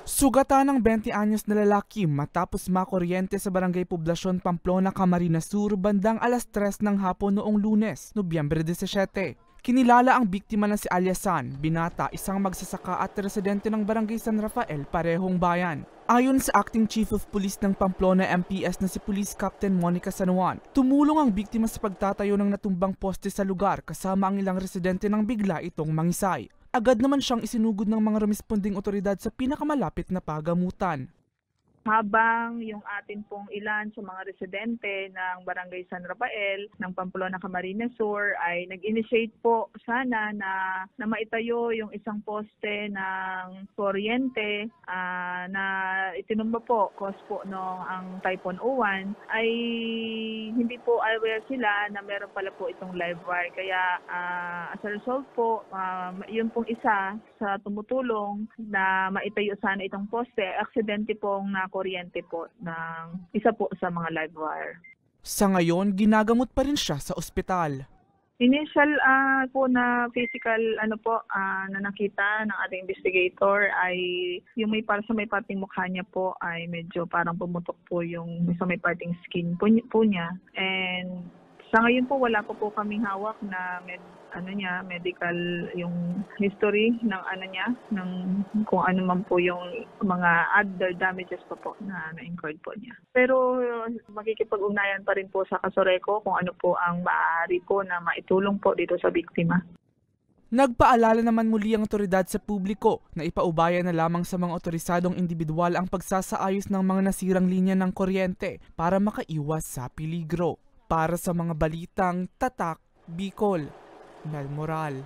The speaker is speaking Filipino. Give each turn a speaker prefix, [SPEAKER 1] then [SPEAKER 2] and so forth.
[SPEAKER 1] Sugatan ng 20 anyos na lalaki matapos makuryente sa Barangay Poblasyon, Pamplona, Camarines Sur bandang alas 3 ng hapon noong Lunes, Nobyembre 17. Kinilala ang biktima na si Aliasan, binata, isang magsasaka at residente ng Barangay San Rafael, parehong bayan. Ayon sa Acting Chief of Police ng Pamplona MPS na si Police Captain Monica San Juan, tumulong ang biktima sa pagtatayo ng natumbang poste sa lugar kasama ang ilang residente nang bigla itong mangisay. Agad naman siyang isinugod ng mga rumesponding otoridad sa pinakamalapit na pagamutan.
[SPEAKER 2] Habang yung atin pong ilan sa mga residente ng Barangay San Rafael ng Pamplona, Camarines Sur ay nag-initiate po sana na maitayo yung isang poste ng kuryente na itinumba po cause po nung ang Typhoon Uwan ay hindi po aware sila na meron pala po itong live wire. Kaya as a result po, yun pong isa sa tumutulong na maitayo sana itong poste, aksidente pong na kuryente po ng isa po sa mga live wire.
[SPEAKER 1] Sa ngayon, ginagamot pa rin siya sa ospital.
[SPEAKER 2] Initial po na physical na nakita ng ating investigator ay yung sa may parting mukha niya po ay medyo parang pumutok po yung sa may parting skin po niya. And sa ngayon po wala po kaming hawak na medical yung history ng kung ano man po yung mga other damages po na na-incurred po niya. Pero makikipag-ugnayan pa rin po sa Kasoreko kung ano po ang maaari po na maitulong po dito sa biktima.
[SPEAKER 1] Nagpaalala naman muli ang otoridad sa publiko na ipaubaya na lamang sa mga otorisadong individual ang pagsasaayos ng mga nasirang linya ng kuryente para makaiwas sa peligro. Para sa mga balitang Tatak, Bicol, Mel Moral.